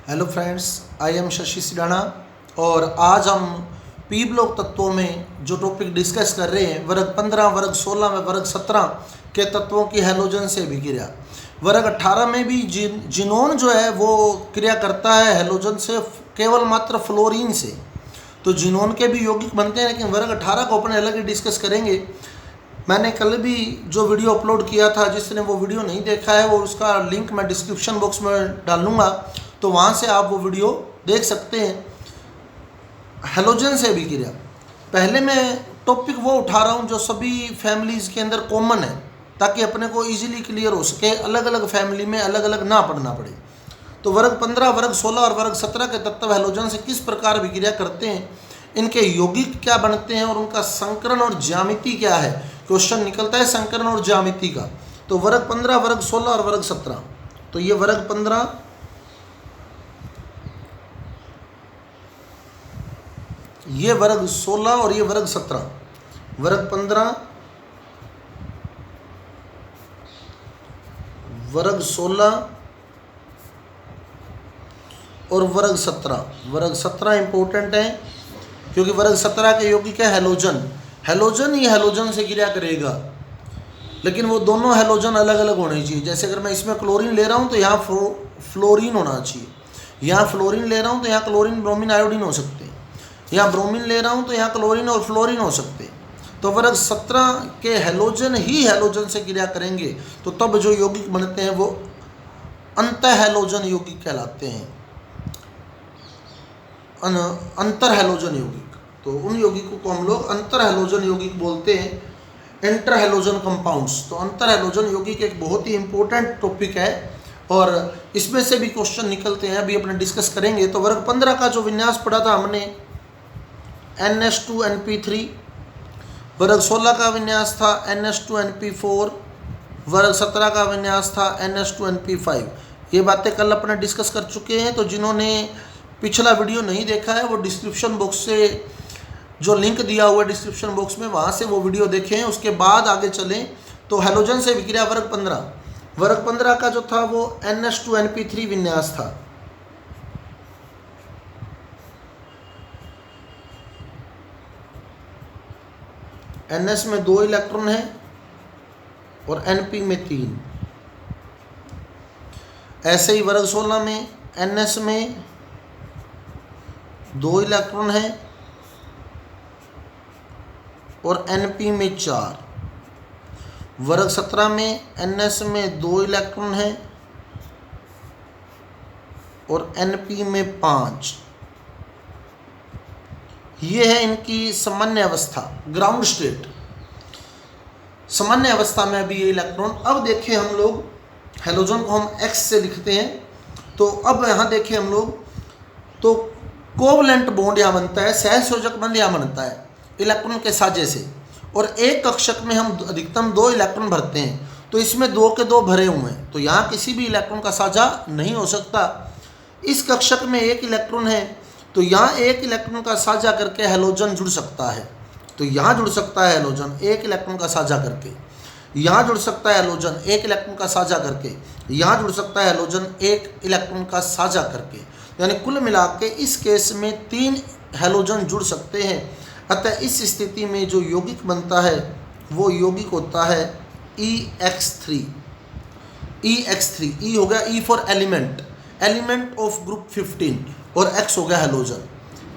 Hello friends, I am Shashi Sidana और आज हम पी ब्लॉक तत्वों में जो टॉपिक डिस्कस कर रहे हैं वर्ग 15, वर्ग 16 में वर्ग 17 के तत्वों की हैलोजन से अभिक्रिया। वर्ग 18 में भी जिनोन जो है वो क्रिया करता है हैलोजन से केवल मात्र फ्लोरीन से। तो जिनोन के भी यौगिक बनते हैं, लेकिन वर्ग 18 को अपन अलग ही डिस्कस करेंगे। मैंने कल भी जो वीडियो अपलोड किया था, जिसने वो वीडियो नहीं देखा है वो उसका लिंक मैं डिस्क्रिप्शन बॉक्स में डालूंगा, तो वहाँ से आप वो वीडियो देख सकते हैं। हैलोजन से अभिक्रिया पहले मैं टॉपिक वो उठा रहा हूँ जो सभी फैमिलीज़ के अंदर कॉमन है, ताकि अपने को इजीली क्लियर हो सके, अलग अलग फैमिली में अलग अलग ना पढ़ना पड़े। तो वर्ग 15, वर्ग 16 और वर्ग 17 के तत्व हैलोजन से किस प्रकार अभिक्रिया करते हैं, इनके यौगिक क्या बनते हैं और उनका संकरण और ज्यामिति क्या है। क्वेश्चन निकलता है संकरण और ज्यामिति का। तो वर्ग 15, वर्ग 16 और वर्ग 17। तो ये वर्ग 15, ये वर्ग 16 और ये वर्ग 17। वर्ग 15, वर्ग 16 और वर्ग 17। वर्ग 17 इंपॉर्टेंट है क्योंकि वर्ग 17 के यौगिक है हैलोजन। हैलोजन ही हैलोजन से क्रिया करेगा, लेकिन वो दोनों हैलोजन अलग अलग होने चाहिए। जैसे अगर मैं इसमें क्लोरीन ले रहा हूँ तो यहाँ फ्लोरीन होना चाहिए, यहाँ फ्लोरीन ले रहा हूँ तो यहाँ क्लोरीन ब्रोमीन आयोडीन हो सकते हैं, यहाँ ब्रोमीन ले रहा हूँ तो यहाँ क्लोरीन और फ्लोरीन हो सकते हैं। तो वर्ग 17 के हैलोजन ही हैलोजन से क्रिया करेंगे, तो तब जो यौगिक बनते हैं वो अंतर हैलोजन यौगिक कहलाते हैं। अंतर हैलोजन यौगिक, तो उन यौगिकों को हम लोग अंतर हैलोजन यौगिक बोलते हैं, इंटर हैलोजन कंपाउंड्स। तो अंतर हैलोजन यौगिक एक बहुत ही इंपॉर्टेंट टॉपिक है और इसमें से भी क्वेश्चन निकलते हैं, अभी अपने डिस्कस करेंगे। तो वर्ग 15 का जो विन्यास पढ़ा था हमने NH2NP3, वर्ग 16 का विन्यास था NH2NP4, वर्ग 17 का विन्यास था NH2NP5। ये बातें कल अपने डिस्कस कर चुके हैं। तो जिन्होंने पिछला वीडियो नहीं देखा है वो डिस्क्रिप्शन बॉक्स से जो लिंक दिया हुआ है डिस्क्रिप्शन बॉक्स में, वहाँ से वो वीडियो देखें, उसके बाद आगे चलें। तो हैलोजन से अभिक्रिया वर्ग 15, वर्ग 15 का जो था वो NH2NP3 विन्यास था। NH में 2 इलेक्ट्रॉन है और NP में 3। ऐसे ही वर्ग 16 में NH में 2 इलेक्ट्रॉन है और NP में 4। वर्ग 17 में NH में 2 इलेक्ट्रॉन है और NP में 5। ये है इनकी सामान्य अवस्था, ग्राउंड स्टेट। सामान्य अवस्था में अभी ये इलेक्ट्रॉन। अब देखें हम लोग हैलोजन को हम X से लिखते हैं। तो अब यहाँ देखें हम लोग, तो कोवलेंट बॉन्ड यहाँ बनता है, सहसंयोजक बंध यहाँ बनता है इलेक्ट्रॉन के साझे से, और एक कक्षक में हम अधिकतम 2 इलेक्ट्रॉन भरते हैं। तो इसमें 2 के 2 भरे हुए हैं, तो यहाँ किसी भी इलेक्ट्रॉन का साझा नहीं हो सकता। इस कक्षक में 1 इलेक्ट्रॉन है, तो यहाँ 1 इलेक्ट्रॉन का साझा करके हैलोजन जुड़ सकता है। तो यहाँ जुड़ सकता है हैलोजन 1 इलेक्ट्रॉन का साझा करके, यहाँ जुड़ सकता है हैलोजन 1 इलेक्ट्रॉन का साझा करके, यहाँ जुड़ सकता है हैलोजन 1 इलेक्ट्रॉन का साझा करके। यानी कुल मिला के इस केस में 3 हैलोजन जुड़ सकते हैं। अतः इस स्थिति में जो यौगिक बनता है वो यौगिक होता है EX3। EX3, E हो गया E for element, element of group 15, और X हो गया हैलोजन।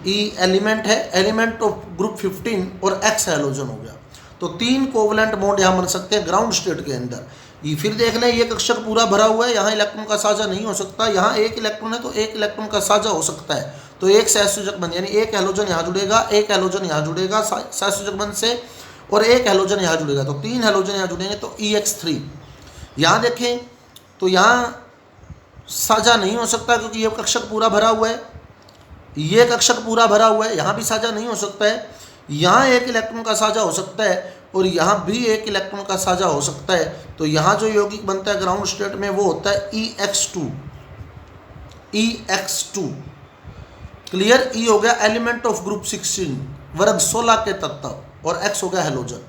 E एलिमेंट है, एलिमेंट ऑफ ग्रुप 15 और X हैलोजन हो गया। तो 3 कोवलेंट बॉन्ड यहाँ बन सकते हैं ग्राउंड स्टेट के अंदर। ये फिर देख लें, ये कक्षक पूरा भरा हुआ है, यहाँ इलेक्ट्रॉन का साझा नहीं हो सकता। यहाँ 1 इलेक्ट्रॉन है तो 1 इलेक्ट्रॉन का साझा हो सकता है, तो एक सहसंयोजक बंध, यानी 1 हैलोजन यहाँ जुड़ेगा, 1 हैलोजन यहाँ जुड़ेगा सहसंयोजक बंध से, और 1 हैलोजन यहाँ जुड़ेगा, तो 3 हैलोजन यहाँ जुड़ेंगे। तो EX3 यहाँ देखें तो यहाँ साझा नहीं हो सकता क्योंकि ये कक्षक पूरा भरा हुआ है, ये कक्षक पूरा भरा हुआ है, यहाँ भी साझा नहीं हो सकता है। यहाँ 1 इलेक्ट्रॉन का साझा हो सकता है और यहाँ भी 1 इलेक्ट्रॉन का साझा हो सकता है। तो यहाँ जो यौगिक बनता है ग्राउंड स्टेट में वो होता है EX2। EX2 clear. E हो गया एलिमेंट ऑफ ग्रुप 16, वर्ग 16 के तत्व, और X हो गया हैलोजन।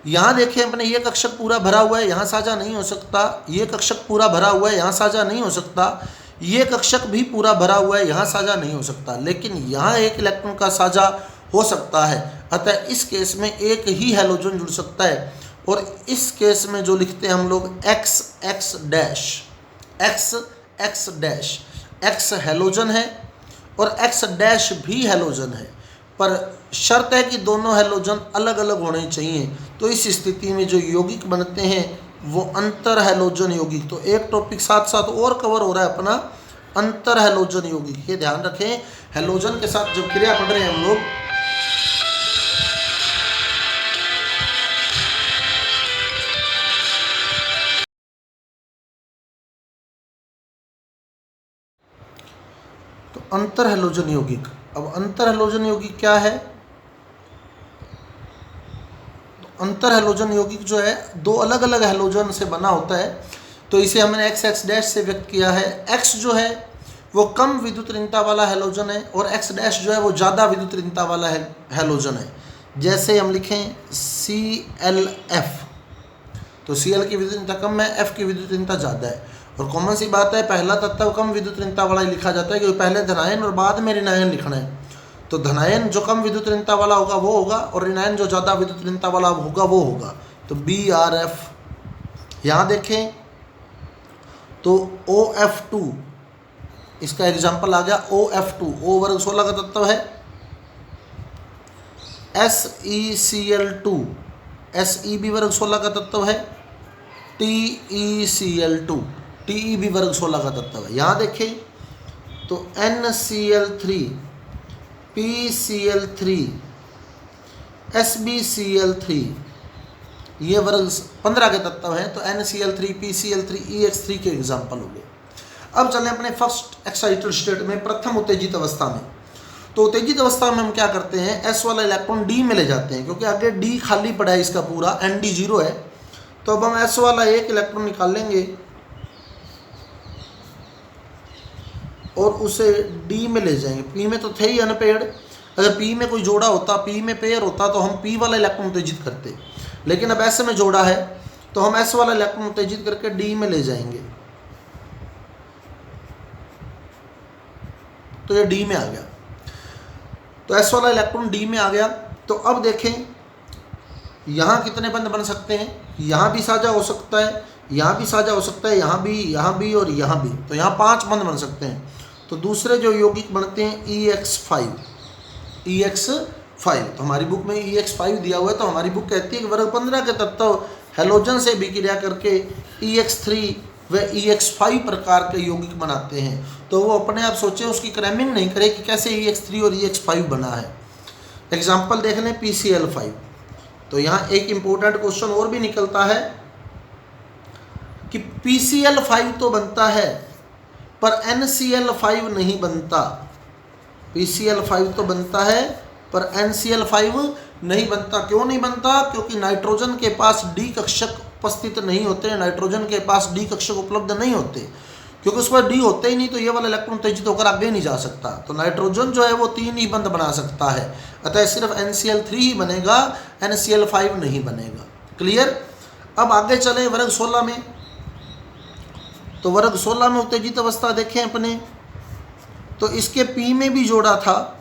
यहाँ देखिए अपने ये कक्षक पूरा भरा हुआ है, यहाँ साझा नहीं हो सकता, ये कक्षक पूरा भरा हुआ है, यहाँ साझा नहीं हो सकता, ये कक्षक भी पूरा भरा हुआ है, यहाँ साझा नहीं हो सकता, लेकिन यहाँ एक इलेक्ट्रॉन का साझा हो सकता है। अतः इस केस में एक ही हैलोजन जुड़ सकता है, और इस केस में जो लिखते हैं हम लोग x x dash, x x dash, x halogen है और एक्स डैश भी हैलोजन है, पर शर्त है कि दोनों हैलोजन अलग अलग होने चाहिए। तो इस स्थिति में जो यौगिक बनते हैं वो अंतर हैलोजन यौगिक। तो एक टॉपिक साथ साथ और कवर हो रहा है अपना, अंतर हैलोजन यौगिक। ये ध्यान रखें, हैलोजन के साथ जब क्रिया पढ़ रहे हैं हम लोग, तो अंतर हैलोजन यौगिक। अब अंतर हैलोजन यौगिक क्या है? तो अंतर हैलोजन यौगिक जो है दो अलग अलग हैलोजन से बना होता है। तो इसे हमने एक्स एक्स डैश से व्यक्त किया है। एक्स जो है वो कम विद्युत ऋणता वाला हैलोजन है और एक्स डैश जो है वो ज़्यादा विद्युत ऋणता वाला हैलोजन है। जैसे हम लिखें ClF, तो Cl की विद्युत ऋणता कम है, F की विद्युत ऋणता ज़्यादा है। और कॉमन सी बात है, पहला तत्व कम विद्युत ऋणता वाला ही लिखा जाता है, क्योंकि पहले धनायन और बाद में ऋणायन लिखना है। तो धनायन जो कम विद्युत ऋणता वाला होगा वो होगा, और ऋणायन जो ज़्यादा विद्युत ऋणता वाला होगा वो होगा। तो BrF। यहाँ देखें तो OF2, इसका एग्जाम्पल आ गया OF2। O वर्ग 16 का तत्व है। SeCl2, Se भी वर्ग 16 का तत्व है। TeCl2, Te भी वर्ग 16 का तत्व है। यहाँ देखें तो NCl3, PCl3, SbCl3, ये वर्ग 15 के तत्व हैं। तो NCl3, PCl3, EX3 के एग्जाम्पल हो गए। अब चलें अपने फर्स्ट एक्साइटेड स्टेट में, प्रथम उत्तेजित अवस्था में। तो उत्तेजित अवस्था में हम क्या करते हैं, S वाला इलेक्ट्रॉन D में ले जाते हैं, क्योंकि आगे D खाली पड़ा है इसका पूरा, Nd 0 है। तो अब हम S वाला एक इलेक्ट्रॉन निकाल लेंगे और उसे D में ले जाएंगे। P में तो थे ही अनपेयर्ड, अगर P में कोई जोड़ा होता, P में पेयर होता, तो हम P वाला इलेक्ट्रॉन उत्तेजित करते। लेकिन अब S में जोड़ा है तो हम S वाला इलेक्ट्रॉन उत्तेजित करके D में ले जाएंगे। तो ये D में आ गया, तो S वाला इलेक्ट्रॉन D में आ गया। तो अब देखें यहाँ कितने बंध बन सकते हैं, यहाँ भी साझा हो सकता है, यहाँ भी साझा हो सकता है, यहाँ भी और यहाँ भी। तो यहाँ 5 बंध बन सकते हैं। तो दूसरे जो यौगिक बनते हैं EX5, EX5। तो हमारी बुक में EX5 दिया हुआ है, तो हमारी बुक कहती है कि वर्ग 15 के तत्व हैलोजन से विक्रिया करके EX3 व EX5 प्रकार के यौगिक बनाते हैं। तो वो अपने आप सोचे, उसकी क्रैमिंग नहीं करे कि कैसे EX3 और EX5 बना है। एग्जाम्पल देख लें PCl5। तो यहाँ एक इम्पोर्टेंट क्वेश्चन और भी निकलता है कि PCl5 तो बनता है पर NCl5 नहीं बनता। PCl5 तो बनता है पर NCl5 नहीं बनता। क्यों नहीं बनता? क्योंकि नाइट्रोजन के पास D कक्षक उपस्थित नहीं होते, नाइट्रोजन के पास D कक्षक उपलब्ध नहीं होते, क्योंकि उस पर D होते ही नहीं, तो ये वाला इलेक्ट्रॉन उत्तेजित होकर आगे नहीं जा सकता। तो नाइट्रोजन जो है वो 3 ही बंध बना सकता है, अतः सिर्फ NCl3 ही बनेगा, NCl5 नहीं बनेगा। क्लियर? अब आगे चले वर्ग 16 में। तो वर्ग 16 में उत्तेजित अवस्था देखें अपने, तो इसके P में भी जोड़ा था।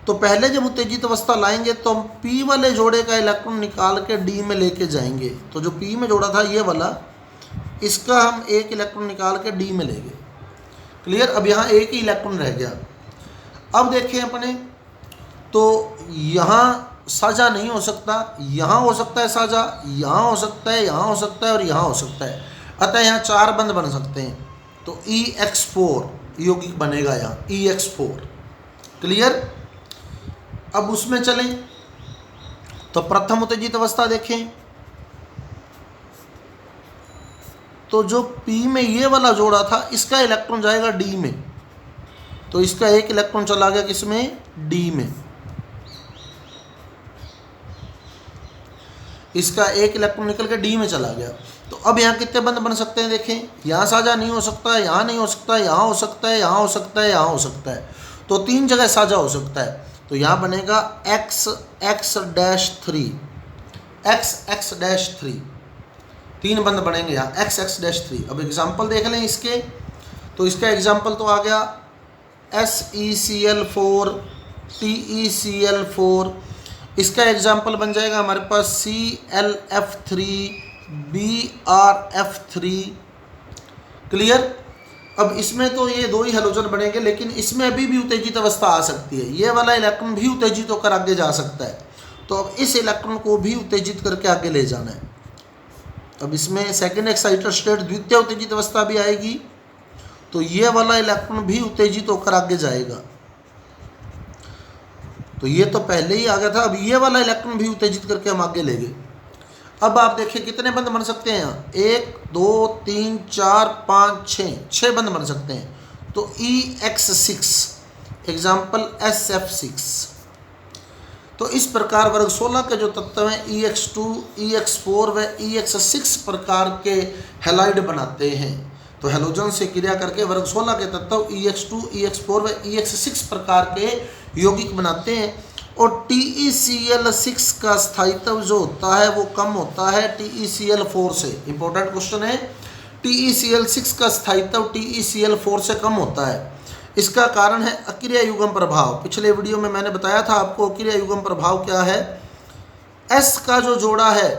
तो पहले जब उत्तेजित अवस्था लाएंगे तो हम P वाले जोड़े का इलेक्ट्रॉन निकाल के D में लेके जाएंगे। तो जो P में जोड़ा था ये वाला, इसका हम एक इलेक्ट्रॉन निकाल के D में ले गए। क्लियर? अब यहाँ एक ही इलेक्ट्रॉन रह गया। अब देखें अपने, तो यहाँ साझा नहीं हो सकता, यहाँ हो सकता है साझा, यहाँ हो सकता है, यहाँ हो सकता है और यहाँ हो सकता है। अतः यहाँ 4 बंध बन सकते हैं। तो EX4 यौगिक बनेगा यहाँ, EX4। क्लियर? अब उसमें चलें तो प्रथम उत्तेजित अवस्था देखें, तो जो P में ये वाला जोड़ा था इसका इलेक्ट्रॉन जाएगा D में। तो इसका एक इलेक्ट्रॉन चला गया किसमें? D में। इसका एक इलेक्ट्रॉन निकल के D में चला गया। तो अब यहाँ कितने बंध बन सकते हैं देखें, यहाँ साझा नहीं हो सकता, यहाँ नहीं हो सकता, यहाँ हो सकता है, यहाँ हो सकता है, यहाँ हो सकता है। तो 3 जगह साझा हो सकता है। तो यहाँ बनेगा XX-3, XX-3, 3 बंध बनेंगे यहाँ XX-3। अब एग्जाम्पल देख लें इसके, तो इसका एग्जाम्पल तो आ गया SeCl4, TeCl4। इसका एग्जाम्पल बन जाएगा हमारे पास ClF3, BrF3। क्लियर। अब इसमें तो ये दो ही हैलोजन बनेंगे, लेकिन इसमें अभी भी उत्तेजित अवस्था आ सकती है। ये वाला इलेक्ट्रॉन भी उत्तेजित होकर आगे जा सकता है, तो अब इस इलेक्ट्रॉन को भी उत्तेजित करके आगे ले जाना है। अब इसमें सेकेंड एक्साइटेड स्टेट द्वितीय उत्तेजित अवस्था भी आएगी, तो ये वाला इलेक्ट्रॉन भी उत्तेजित होकर आगे जाएगा। तो ये तो पहले ही आ गया था, अब ये वाला इलेक्ट्रॉन भी उत्तेजित करके हम आगे ले गए। अब आप देखिए कितने बंद बन सकते हैं यहाँ, 1 2 3 4 5 6 बंद बन सकते हैं। तो EX6 एग्जाम्पल SF6। तो इस प्रकार वर्ग 16 के जो तत्व हैं EX2, EX4 व EX6 प्रकार के हैलाइड बनाते हैं। तो हैलोजन से क्रिया करके वर्ग 16 के तत्व EX2, EX4 व EX6 प्रकार के यौगिक बनाते हैं। और TeCl6 का स्थायित्व जो होता है वो कम होता है TeCl4 से। इंपॉर्टेंट क्वेश्चन है, TeCl6 का स्थायित्व TeCl4 से कम होता है। इसका कारण है अक्रिय युग्म प्रभाव। पिछले वीडियो में मैंने बताया था आपको अक्रिय युग्म प्रभाव क्या है। S का जो जोड़ा है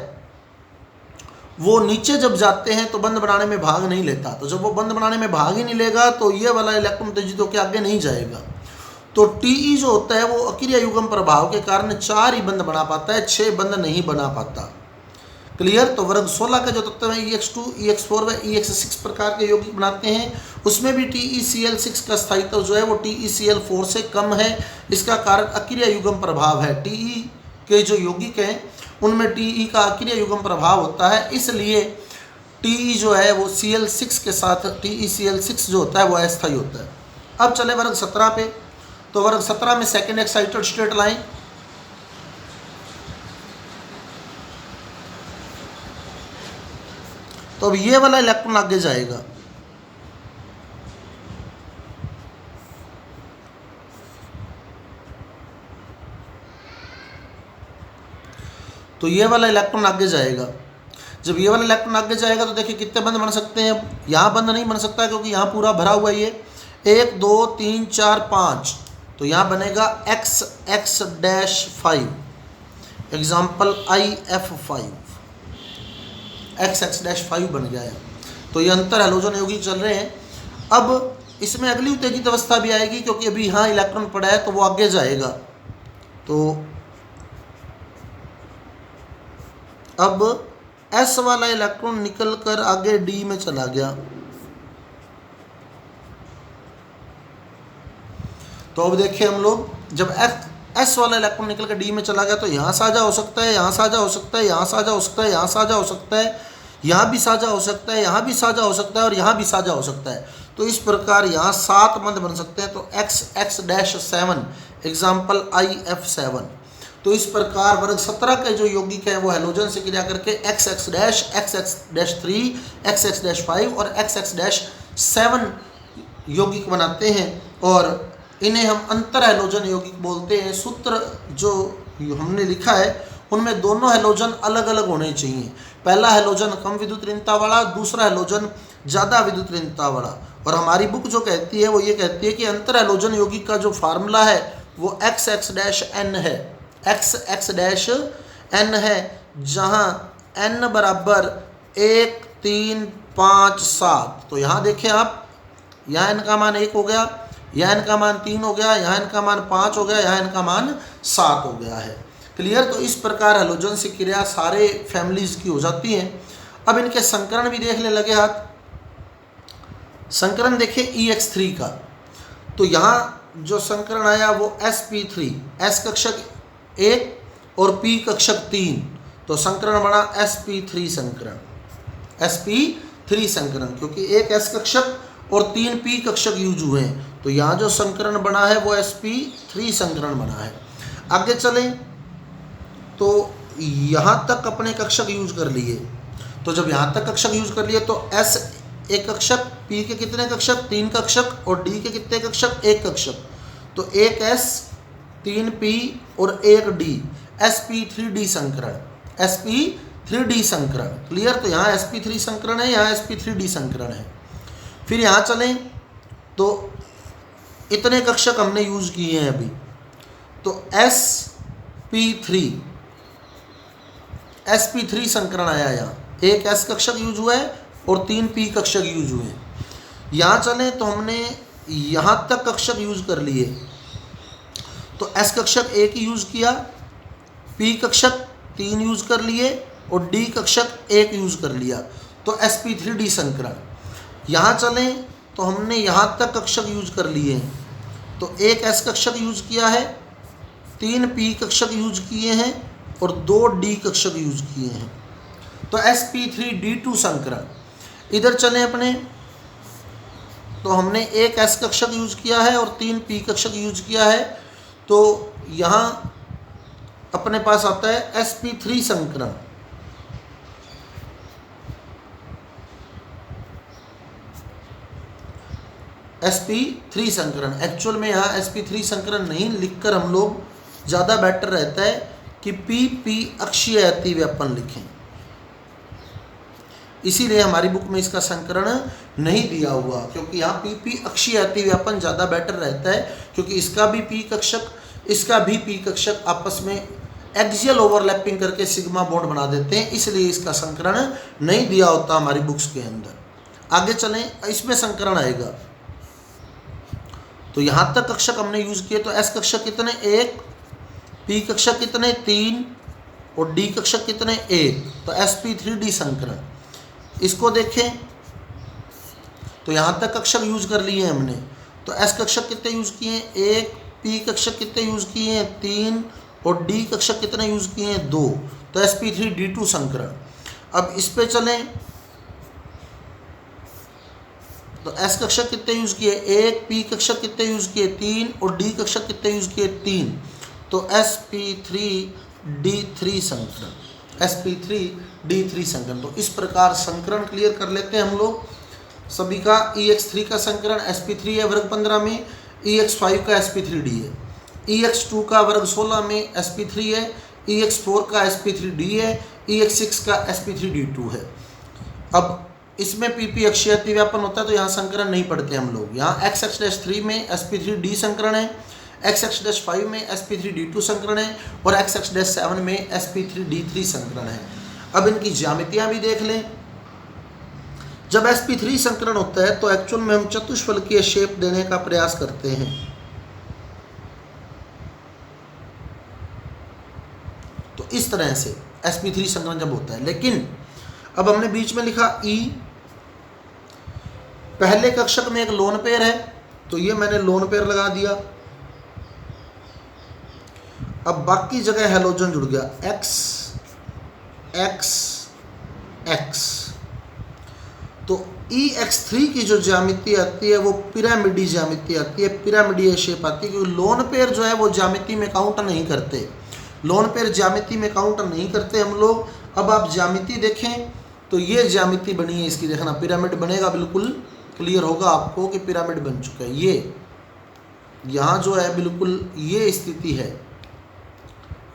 वो नीचे जब जाते हैं तो बंद बनाने में भाग नहीं लेता, तो जब वो बंद बनाने में भाग ही नहीं लेगा तो ये वाला इलेक्ट्रॉन उत्तेजित होकर आगे नहीं जाएगा। तो Te जो होता है वो अक्रिय युग्म प्रभाव के कारण 4 ही बंद बना पाता है, 6 बंद नहीं बना पाता। क्लियर। तो वर्ग 16 का जो तत्व है EX2, EX4 व EX6 प्रकार के यौगिक बनाते हैं, उसमें भी TeCl6 का स्थायित्व जो है वो TeCl4 से कम है। इसका कारण अक्रिय युग्म प्रभाव है। Te के जो यौगिक हैं उनमें Te का अक्रिय युग्म प्रभाव होता है, इसलिए Te जो है वो Cl6 के साथ TeCl6 जो होता है वो अस्थायी होता है। अब चले वर्ग 17 पे। तो वर्ग 17 में सेकेंड एक्साइटेड स्टेट लाइन। तो अब ये वाला इलेक्ट्रॉन आगे जाएगा, तो ये वाला इलेक्ट्रॉन आगे जाएगा। जब ये वाला इलेक्ट्रॉन आगे जाएगा तो देखिए कितने बंद बन सकते हैं। अब यहाँ बंद नहीं बन सकता क्योंकि यहाँ पूरा भरा हुआ है। ये 1 2 3 4 5, तो यहाँ बनेगा XX-5 एग्जाम्पल IF5, XX-5 बन गया है। तो ये अंतर हैलोजन यौगिक चल रहे हैं। अब इसमें अगली उत्तेजित अवस्था भी आएगी क्योंकि अभी यहाँ इलेक्ट्रॉन पड़ा है तो वो आगे जाएगा। तो अब S वाला इलेक्ट्रॉन निकल कर आगे D में चला गया। तो अब देखिए हम लोग, जब S वाला इलेक्ट्रॉन निकल कर D में चला गया तो यहाँ साझा हो सकता है, यहाँ साझा हो सकता है, यहाँ साझा हो सकता है, यहाँ साझा हो सकता है, यहाँ भी साझा हो सकता है, यहाँ भी साझा हो सकता है और यहाँ भी साझा हो सकता है। तो इस प्रकार यहाँ 7 बंद बन सकते हैं। तो XX-7 एग्जाम्पल IF7। तो इस प्रकार वर्ग 17 के जो यौगिक हैं वो हैलोजन से क्रिया करके XX-, XX-3, XX-5 और XX-7 यौगिक बनाते हैं और इन्हें हम अंतर हैलोजन यौगिक बोलते हैं। सूत्र जो हमने लिखा है उनमें दोनों हैलोजन अलग अलग होने चाहिए। पहला हैलोजन कम विद्युत ऋणता वाला, दूसरा हैलोजन ज़्यादा विद्युत ऋणता वाला। और हमारी बुक जो कहती है वो ये कहती है कि अंतर हैलोजन यौगिक का जो फार्मूला है वो XX-N है, XX-N है, जहाँ N बराबर 1 3 5 7। तो यहाँ देखें आप, यहाँ N का मान 1 हो गया, यहाँ N का मान 3 हो गया, यहाँ N का मान 5 हो गया, यहाँ N का मान 7 हो गया है। क्लियर। तो इस प्रकार हैलोजन से क्रिया सारे फैमिलीज की हो जाती हैं। अब इनके संकरण भी देखने लगे हाथ। संकरण देखिए EX3 का, तो यहाँ जो संकरण आया वो sp3, S कक्षक 1 और P कक्षक 3, तो संकरण बना sp3 संकरण, sp3 संकरण, क्योंकि एक S कक्षक और 3 P कक्षक यूज हुए हैं। तो यहाँ जो संकरण बना है वो sp3 संकरण बना है। आगे चलें तो यहाँ तक अपने कक्षक यूज कर लिए। तो जब यहाँ तक कक्षक यूज कर लिए तो S एक कक्षक, P के कितने कक्षक 3 कक्षक और D के कितने कक्षक 1 कक्षक, तो 1 S 3 P और 1 D, sp3D संकरण, sp3D संकरण। क्लियर। तो यहाँ sp3 संकरण है, यहाँ sp3D संकरण है। फिर यहाँ चलें तो इतने कक्षक हमने यूज किए हैं अभी। तो sp3 संकरण आया यहाँ, एक s कक्षक यूज हुआ है और 3 p कक्षक यूज हुए हैं। यहाँ चले तो हमने यहाँ तक कक्षक यूज कर लिए, तो s कक्षक 1 यूज किया, p कक्षक 3 यूज कर लिए और d कक्षक 1 यूज कर लिया, तो sp3d संकरण। यहाँ चलें तो हमने यहाँ तक कक्षक यूज कर लिए हैं, तो एक s कक्षक यूज किया है, 3 p कक्षक यूज किए हैं और 2 d कक्षक यूज किए हैं, तो sp3d2 संकरण। इधर चलें अपने, तो हमने एक s कक्षक यूज किया है और 3 p कक्षक यूज किया है, तो यहाँ अपने पास आता है sp3 संकरण। sp3 संकरण, एक्चुअल में यहाँ sp3 संकरण नहीं लिखकर हम लोग ज़्यादा बेटर रहता है कि pp अक्षीय अतिव्यापन लिखें, इसीलिए हमारी बुक में इसका संकरण नहीं दिया हुआ, क्योंकि यहाँ pp अक्षीय अतिव्यापन ज़्यादा बेटर रहता है, क्योंकि इसका भी p कक्षक इसका भी p कक्षक आपस में एक्सियल ओवरलैपिंग करके सिग्मा बॉन्ड बना देते हैं, इसलिए इसका संकरण नहीं दिया होता हमारी बुक्स के अंदर। आगे चलें, इसमें संकरण आएगा, तो यहाँ तक कक्षक हमने यूज किए, तो s कक्षक कितने 1, p कक्षक कितने 3 और d कक्षक कितने 1, तो sp3d संकरण। इसको देखें तो यहाँ तक कक्षक यूज कर लिए हमने, तो s कक्षक कितने यूज किए 1, p कक्षक कितने यूज किए हैं 3 और d कक्षक कितने यूज किए हैं 2, तो sp3d2 संकरण। अब इस पे चलें तो s कक्षक कितने यूज किए 1, p कक्षक कितने यूज किए 3 और d कक्षक कितने यूज किए 3, तो sp3d3 संकरण, sp3d3 संकरण। तो इस प्रकार संकरण क्लियर कर लेते हैं हम लोग सभी का। ex3 का संकरण sp3 है वर्ग 15 में, ex5 का sp3d है, ex2 का वर्ग 16 में sp3 है, ex4 का sp3d है, ex6 का sp3d2 है। अब इसमें pp अक्षीय अतिव्यापन होता है, तो यहाँ संकरण नहीं पढ़ते हम लोग। यहाँ xx-3 में sp3d संकरण है, xx-5 में sp3d2 संकरण है और xx-7 में sp3d3 संकरण है। अब इनकी ज्यामितियाँ भी देख लें। जब sp3 संकरण होता है तो एक्चुअल में हम चतुष्फलकीय शेप देने का प्रयास करते हैं। तो इस तरह से sp3 संकरण जब होता है, लेकिन अब हमने बीच में लिखा E, पहले कक्षक में एक लोन पेयर है, तो ये मैंने लोन पेयर लगा दिया। अब बाकी जगह हैलोजन जुड़ गया, x x x। तो ex3 की जो ज्यामिति आती है वो पिरामिडी ज्यामिति आती है, पिरामिडीय शेप आती है, क्योंकि लोन पेयर जो है वो ज्यामिति में काउंट नहीं करते, लोन पेयर ज्यामिति में काउंट नहीं करते हम लोग। अब आप ज्यामिति देखें तो ये ज्यामिति बनी है इसकी, देखना पिरामिड बनेगा, बिल्कुल क्लियर होगा आपको कि पिरामिड बन चुका है। ये यहाँ जो है बिल्कुल ये स्थिति है,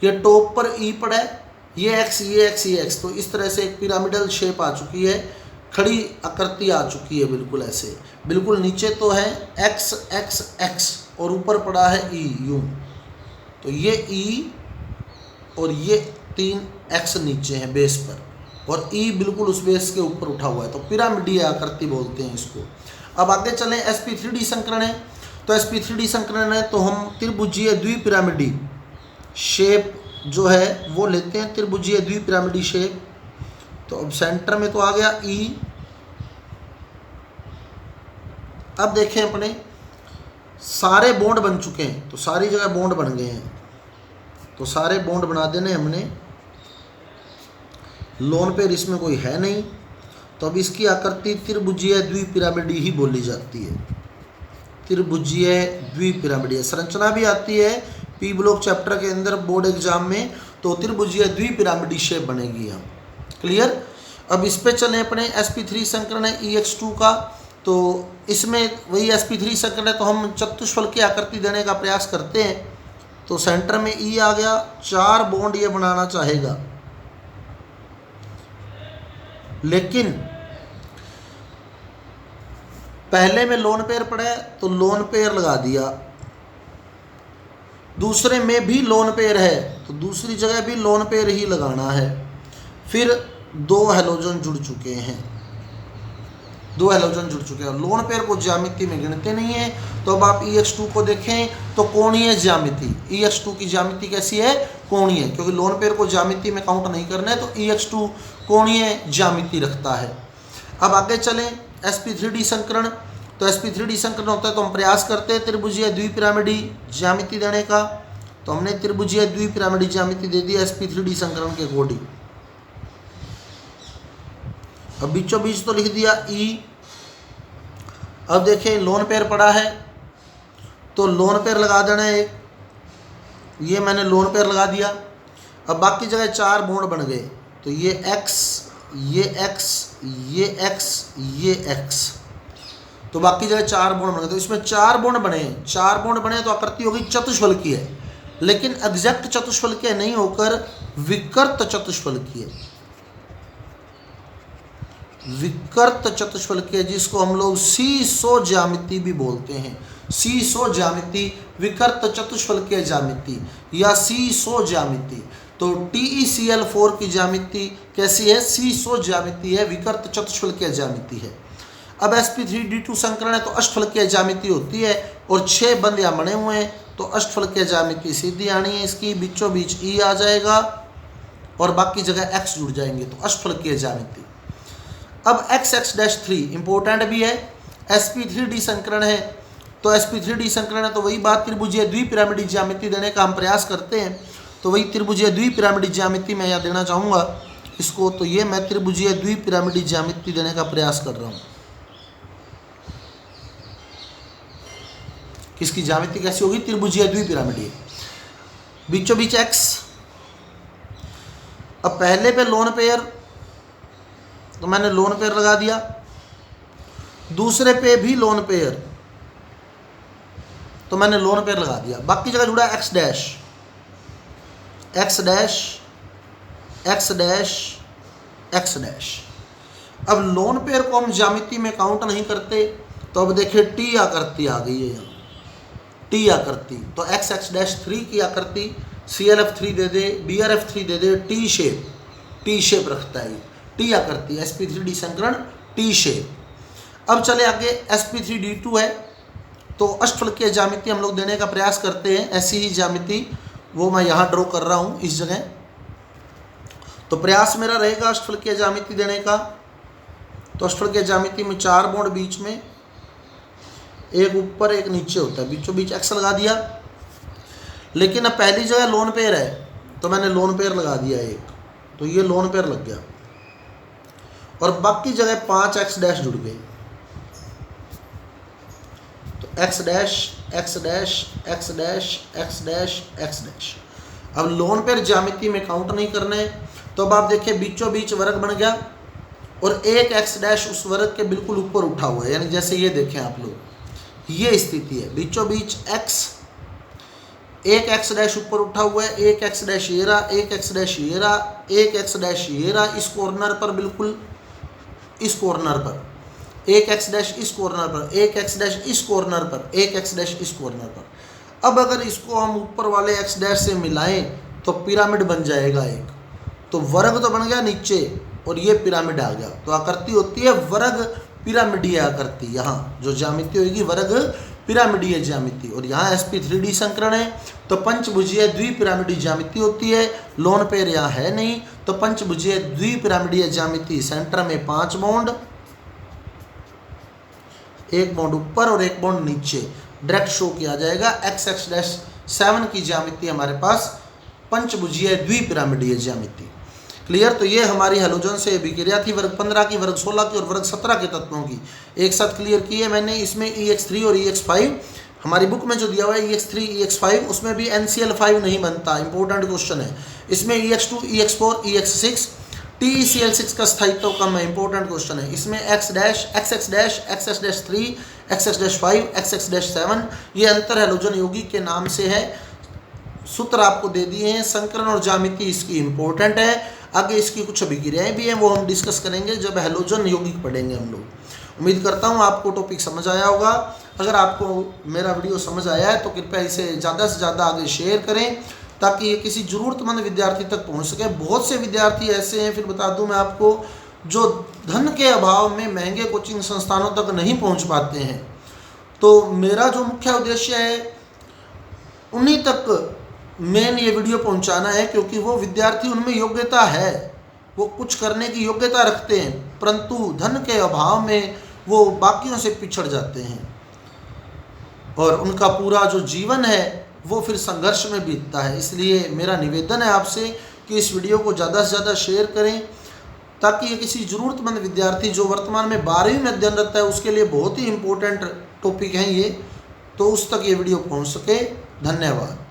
ये टॉप पर ई पड़ा है, ये x ये x ये x, तो इस तरह से एक पिरामिडल शेप आ चुकी है, खड़ी आकृति आ चुकी है बिल्कुल ऐसे। बिल्कुल नीचे तो है x x x और ऊपर पड़ा है e यूं, तो ये e और ये 3x नीचे है बेस पर और e बिल्कुल उस बेस के ऊपर उठा हुआ है, तो पिरामिडीय आकृति बोलते हैं इसको। अब आगे चलें, sp3d संकरण है, तो sp3d संकरण है तो हम त्रिभुजीय द्विपिरामिडी शेप जो है वो लेते हैं, त्रिभुजीय द्विपिरामिडी शेप। तो अब सेंटर में तो आ गया E। अब देखें अपने सारे बॉन्ड बन चुके हैं, तो सारी जगह बॉन्ड बन गए हैं, तो सारे बॉन्ड बना देने हमने। लोन पेयर इसमें कोई है नहीं, तो अब इसकी आकृति त्रिभुजीय द्विपिरामिडी ही बोली जाती है, त्रिभुजीय द्विपिरामिडी। संरचना भी आती है पी ब्लॉक चैप्टर के अंदर बोर्ड एग्जाम में, तो त्रिभुजीय द्विपिरामिडी शेप बनेगी यहाँ, क्लियर। अब इस पे चलें अपने sp3 संकरण है ex2 का, तो इसमें वही sp3 संकरण है, तो हम चतुष्फलक की आकृति देने का प्रयास करते हैं। तो सेंटर में E आ गया, 4 बॉन्ड ये बनाना चाहेगा, लेकिन पहले में लोन पेयर पड़ा है तो लोन पेयर लगा दिया, दूसरे में भी लोन पेयर है तो दूसरी जगह भी लोन पेयर ही लगाना है। फिर 2 हैलोजन जुड़ चुके हैं, 2 हैलोजन जुड़ चुके हैं। लोन पेयर को ज्यामिति में गिनते नहीं है। तो अब आप EX2 को देखें तो कोणीय ज्यामिति, EX2 की ज्यामिति कैसी है? कोणीय, क्योंकि लोन पेयर को ज्यामिति में काउंट नहीं करना है तो EX2 कोणीय ज्यामिति रखता है। अब आगे चलें, sp3d संकरण। तो sp3d संकरण होता है तो हम प्रयास करते हैं त्रिभुजीय द्विपिरामिडीय ज्यामिति देने का। तो हमने त्रिभुजीय द्विपिरामिडीय ज्यामिति दे दी sp3d संकरण के अकॉर्डिंग। अब बीचों बीच तो लिख दिया E। अब देखें लोन पेयर पड़ा है तो लोन पेयर लगा देना है एक, ये मैंने लोन पेयर लगा दिया। अब बाकी जगह 4 बॉन्ड बन गए तो ये X, ये X, ये X, ये X, तो बाकी जगह 4 बॉन्ड बन गए। तो इसमें 4 बॉन्ड बने, 4 बॉन्ड बने तो आकृति होगी चतुष्फलकीय है, लेकिन एग्जैक्ट चतुष्फलकीय नहीं होकर विकृत चतुष्फलकीय, विकृत चतुष्फलकीय जिसको हम लोग सीसो ज्यामिति भी बोलते हैं। सीसो ज्यामिति, विकृत चतुष्फलकीय ज्यामिति या सीसो ज्यामिति। तो TeCl4 की ज्यामिति कैसी है? सीसो ज्यामिति है, विकृत चतुष्फलकीय ज्यामिति है। अब sp3d2 संकरण है तो अष्टफलकीय ज्यामिति होती है और 6 बंद यहाँ बने हुए हैं तो अष्टफलकीय ज्यामिति सीधी आनी है इसकी, बीचों बीच E आ जाएगा और बाकी जगह X जुड़ जाएंगे तो अष्टफलकीय ज्यामिति। अब XX-3 इंपॉर्टेंट भी है, sp3d संकरण है तो sp3d संकरण है तो वही बात त्रिभुजीय द्विपिरामिडीय ज्यामिति देने का हम प्रयास करते हैं। तो वही त्रिभुजीय द्विपिरामिडीय ज्यामिति मैं यहाँ देना चाहूँगा इसको। तो ये मैं त्रिभुजीय द्विपिरामिडीय ज्यामिति देने का प्रयास कर रहा हूँ। किसकी ज्यामिति कैसी होगी? त्रिभुजीय द्विपिरामिडीय, बीचों बीच X। अब पहले पे लोन पेयर तो मैंने लोन पेयर लगा दिया, दूसरे पे भी लोन पेयर तो मैंने लोन पेयर लगा दिया। बाकी जगह जुड़ा X dash, X dash, X dash, X dash. अब लोन पेयर को हम ज्यामिति में काउंट नहीं करते तो अब देखिए T आकृति आ गई है यहाँ, T आकृति। तो XX-3 की आकृति ClF3 दे दे, BrF3 दे दे, T शेप रखता है, T आकृति sp3d संकरण T शेप। अब चले आगे, sp3d2 है तो अष्टफलकीय ज्यामिति हम लोग देने का प्रयास करते हैं। ऐसी ही ज्यामिति वो मैं यहाँ ड्रॉ कर रहा हूँ इस जगह। तो प्रयास मेरा रहेगा अष्टफलकीय ज्यामिति देने का। तो अष्टफलकीय ज्यामिति में 4 बॉन्ड बीच में, एक ऊपर एक नीचे होता है, बीचों बीच X लगा दिया। लेकिन अब पहली जगह लोन पेयर है तो मैंने लोन पेयर लगा दिया एक, तो ये लोन पेयर लग गया और बाकी जगह 5 X डैश जुड़ गई। तो X dash, X dash, X dash, X dash, X dash. अब लोन पेयर ज्यामिति में काउंट नहीं करने तो अब आप देखिए बीचों बीच वर्ग बन गया और एक X डैश उस वर्ग के बिल्कुल ऊपर उठा हुआ है, यानी जैसे ये देखें आप लोग, ये स्थिति है। बीचों बीच X, एक X डैश ऊपर उठा हुआ है, एक X डैश ये रहा, एक X डैश ये रहा, एक X डैश ये रहा इस कॉर्नर पर, बिल्कुल इस कॉर्नर पर, एक X डैश इस कॉर्नर पर, एक X डैश इस कॉर्नर पर, एक X डैश इस कॉर्नर पर। अब अगर इसको हम ऊपर वाले X डैश से मिलाएं तो पिरामिड बन जाएगा एक। तो वर्ग तो बन गया नीचे और ये पिरामिड आ गया। तो आकृति होती है वर्ग पिरामिडीय आकृति। यहाँ जो ज्यामिति होगी वर्ग पिरामिडीय ज्यामिति। और यहाँ sp3d संकरण है तो पंचभुजीय द्विपिरामिडीय ज्यामिति होती है। लोन पेयर यहाँ है नहीं तो पंचभुजीय द्विपिरामिडीय ज्यामिति। सेंटर में 5 बॉन्ड, एक बॉन्ड ऊपर और एक बॉन्ड नीचे, डायरेक्ट शो किया जाएगा। XX-7 की ज्यामिति हमारे पास पंचभुजीय द्विपिरामिडीय ज्यामिति। क्लियर। तो ये हमारी हैलोजन से अभिक्रिया थी वर्ग 15 की, वर्ग 16 की और वर्ग 17 के तत्वों की एक साथ क्लियर की है मैंने। इसमें EX3 और EX5 हमारी बुक में जो दिया हुआ है EX3 EX5 उसमें भी NCl5 नहीं बनता, इंपॉर्टेंट क्वेश्चन है। इसमें EX2 EX4 EX6 TeCl6 का स्थायित्व कम है, इंपॉर्टेंट क्वेश्चन है। इसमें X dash XX dash XX-3 XX-5 XX-7 ये अंतर हैलोजन यौगिक के नाम से है। सूत्र आपको दे दिए हैं। संकरण और ज्यामिति इसकी इंपॉर्टेंट है। आगे इसकी कुछ अभिक्रियाएं भी हैं वो हम डिस्कस करेंगे जब हैलोजन यौगिक पढ़ेंगे हम लोग। उम्मीद करता हूँ आपको टॉपिक समझ आया होगा। अगर आपको मेरा वीडियो समझ आया है तो कृपया इसे ज़्यादा से ज़्यादा आगे शेयर करें ताकि ये किसी ज़रूरतमंद विद्यार्थी तक पहुँच सके। बहुत से विद्यार्थी ऐसे हैं, फिर बता दूँ मैं आपको, जो धन के अभाव में महंगे कोचिंग संस्थानों तक नहीं पहुँच पाते हैं। तो मेरा जो मुख्य उद्देश्य है उन्हीं तक मेन ये वीडियो पहुंचाना है, क्योंकि वो विद्यार्थी, उनमें योग्यता है, वो कुछ करने की योग्यता रखते हैं, परंतु धन के अभाव में वो बाकियों से पिछड़ जाते हैं और उनका पूरा जो जीवन है वो फिर संघर्ष में बीतता है। इसलिए मेरा निवेदन है आपसे कि इस वीडियो को ज़्यादा से ज़्यादा शेयर करें ताकि ये किसी ज़रूरतमंद विद्यार्थी जो वर्तमान में 12वीं में अध्ययनरत है उसके लिए बहुत ही इम्पोर्टेंट टॉपिक हैं ये, तो उस तक ये वीडियो पहुंच सके। धन्यवाद।